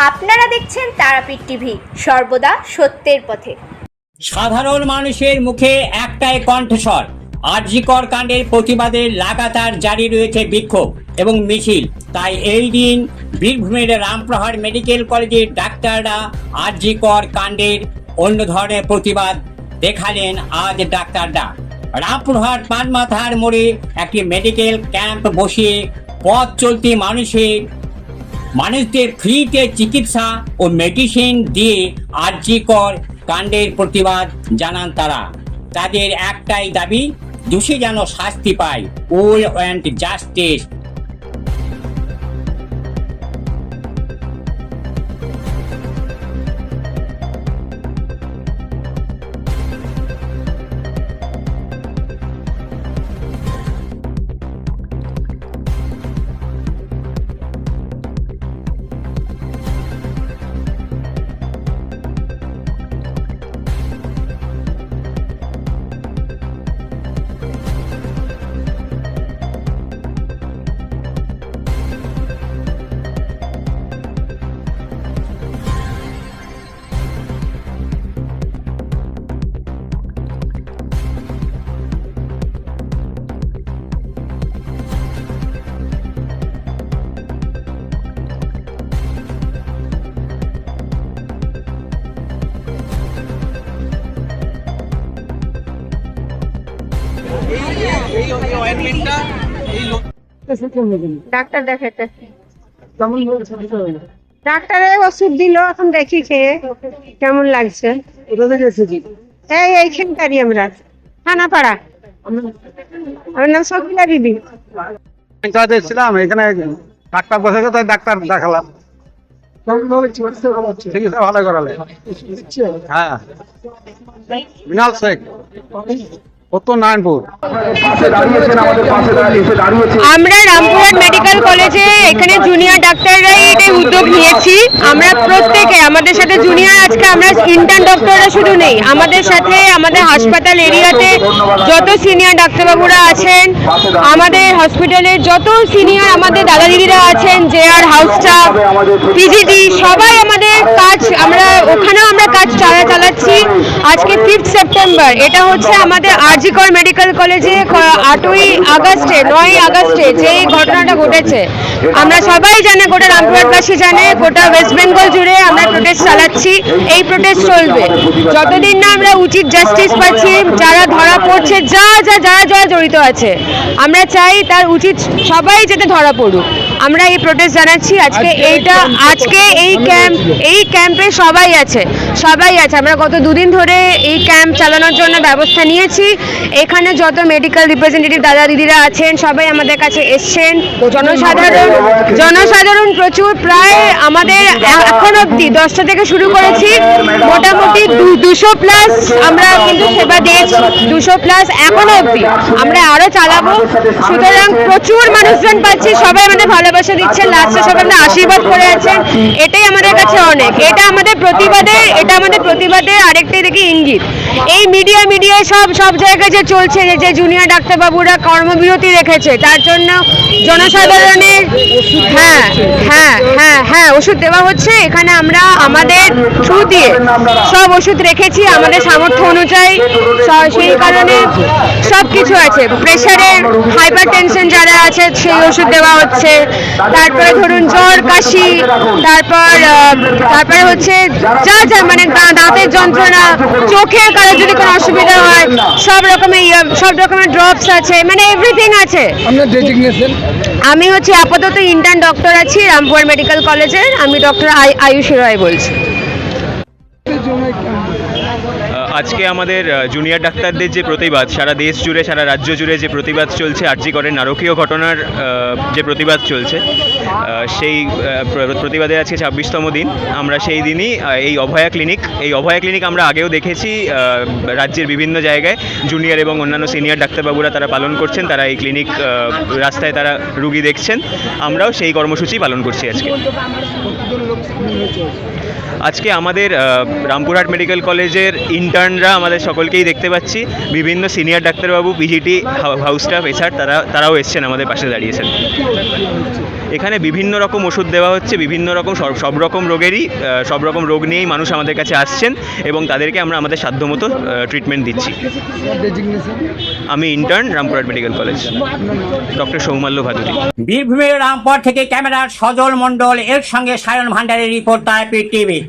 আপনারা দেখছেন তারাপীঠ টিভি, সর্বদা সত্যের পথে। সাধারণ মানুষের মুখে একটাই কণ্ঠস্বর, আর.জি. কর কাণ্ডের প্রতিবাদে লাগাতার জারি রয়েছে বিক্ষোভ এবং মিছিল। তাই এই দিন বীরভূমের রামপুরহাট মেডিকেল কলেজের ডাক্তাররা আর.জি. কর কাণ্ডের অন্য ধরনের প্রতিবাদ দেখালেন। আজ ডাক্তাররা রামপুরহাট পানমাথার মোড়ে একটি মেডিকেল ক্যাম্প বসিয়ে পথ চলতি মানুষদের ফ্রিতে চিকিৎসা ও মেডিসিন দিয়ে আর.জি. কর কাণ্ডের প্রতিবাদ জানান তারা। তাদের একটাই দাবি, দোষী যেন শাস্তি পায়। We want justice. ডাক্তার দেখাতে ডাক্তারের ওষুধ দিল, এখন দেখি খেয়ে কেমন লাগছে। এইখানকারই আমরা থানাপাড়া। আমার নাম সকিলা দিদি। ছিলাম এখানে, ডাক্তার বসে তাই ডাক্তার দেখালাম, চিকিৎসা ভালো করালে। হ্যাঁ, বিনাল শেখ, উত্তর নারায়ণপুর। আমরা রামপুরহাট মেডিকেল কলেজে এখানে জুনিয়র ডাক্তাররাই এটাই উদ্যোগ নিয়েছি। আমরা প্রত্যেকে, আমাদের সাথে জুনিয়র, আজকে আমরা ইন্টার্ন ডক্টররা শুধু নেই, আমাদের সাথে আমাদের হাসপাতাল এরিয়াতে যত সিনিয়র ডাক্তারবাবুরা আছেন, আমাদের হসপিটালের যত সিনিয়র আমাদের দাদা দিদিরা আছেন, জেআর, হাউস স্টাফ, পিজিটি, সবাই আমাদের কাজ, আমরা ওখানেও আমরা কাজ চালাচ্ছি। আজকে 5 সেপ্টেম্বর, এটা হচ্ছে আমাদের আর.জি. কর মেডিকেল কলেজে 8ই আগস্টে 9ই আগস্টে যে ঘটনাটা ঘটেছে, আমরা সবাই জানে, গোটা রামপুরহাটবাসী জানে, গোটা ওয়েস্ট বেঙ্গল জুড়ে আমরা প্রোটেস্ট চালাচ্ছি। এই প্রোটেস্ট চলবে যতদিন না আমরা উচিত জাস্টিস পাচ্ছি। যারা ধরা পড়ছে, যারা জড়িত আছে, আমরা চাই তার উচিত সবাই যাতে ধরা পড়ুক। আমরা এই প্রোটেস্ট জানাচ্ছি আজকে। আজকে এই ক্যাম্পে সবাই আছে। আমরা গত 2 দিন ধরে এই ক্যাম্প চালানোর জন্য ব্যবস্থা নিয়েছি। এখানে যত মেডিকেল রিপ্রেজেন্টেটিভ দাদা দিদিরা আছেন, সবাই আমাদের কাছে এসছেন। জনসাধারণ প্রচুর, প্রায় আমাদের এখন অবধি 10টা থেকে শুরু করেছি, মোটামুটি 200+ আমরা কিন্তু সেবা দিয়েছি। 200+ এখনো অবধি, আমরা আরো চালাবো। সুতরাং প্রচুর মানুষজন পাচ্ছি, সবাই আমাদের ভালোবাসা দিচ্ছেন, লাস্টে সবাই আমাদের আশীর্বাদ করে আছেন। এটাই আমাদের কাছে অনেক। এটা আমাদের প্রতিবাদের আরেকটাই দেখি ইঙ্গিত। এই মিডিয়ায় সব জায়গায় যে চলছে, যে জুনিয়র ডাক্তারবাবুরা কর্মবিরতি রেখেছে, তার জন্য জনসাধারণের হ্যাঁ ওষুধ দেওয়া হচ্ছে। এখানে আমরা আমাদের থ্রু দিয়ে সব ওষুধ রেখেছি আমাদের সামর্থ্য অনুযায়ী। সেই কারণে সব কিছু আছে। প্রেশারের, হাইপার টেনশন যারা আছে সেই ওষুধ দেওয়া হচ্ছে। তারপরে ধরুন জ্বর, কাশি, তারপরে হচ্ছে যা মানে দাঁতের যন্ত্রণা, চোখের কারোর যদি কোনো অসুবিধা হয়, সব রকমের ড্রপস আছে, মানে এভরিথিং আছে। আমি হচ্ছে আপাতত ইন্টার্ন ডক্টর আছি রামপুরহাট মেডিকেল কলেজের। আমি ডক্টর আয়ুষ রায় বলছি। আজকে আমাদের জুনিয়র ডাক্তারদের যে প্রতিবাদ, সারা দেশ জুড়ে, সারা রাজ্য জুড়ে যে প্রতিবাদ চলছে, আর.জি. করের নারকীয় ঘটনার যে প্রতিবাদ চলছে, সেই প্রতিবাদের আজকে 26তম দিন। আমরা সেই দিনই এই অভয়া ক্লিনিক আমরা আগেও দেখেছি রাজ্যের বিভিন্ন জায়গায় জুনিয়র এবং অন্যান্য সিনিয়র ডাক্তারবাবুরা তারা পালন করছেন। তারা এই ক্লিনিক, রাস্তায় তারা রুগী দেখছেন। আমরাও সেই কর্মসূচি পালন করছি আজকে আমাদের রামপুরহাট মেডিকেল কলেজের ইন্টার্ন ইন্টার্নরা আমাদের সকলকেই দেখতে পাচ্ছি, বিভিন্ন সিনিয়র ডাক্তারবাবু, পিজিটি হাউস স্টাফ, এছাড়া তারাও এসছেন, আমাদের পাশে দাঁড়িয়েছেন। এখানে বিভিন্ন রকম ওষুধ দেওয়া হচ্ছে, বিভিন্ন রকম সব রকম রোগেরই সব রকম রোগ নিয়েই মানুষ আমাদের কাছে আসছেন এবং তাদেরকে আমরা আমাদের সাধ্যমতো ট্রিটমেন্ট দিচ্ছি। আমি intern, Rampurhat medical college, doctor Soumalya Bhaduri. বীরভূমের রামপুরহাট থেকে ক্যামেরার সজল মণ্ডল এর সঙ্গে সায়ন ভান্ডারের রিপোর্ট, তারাপীঠ টিভি।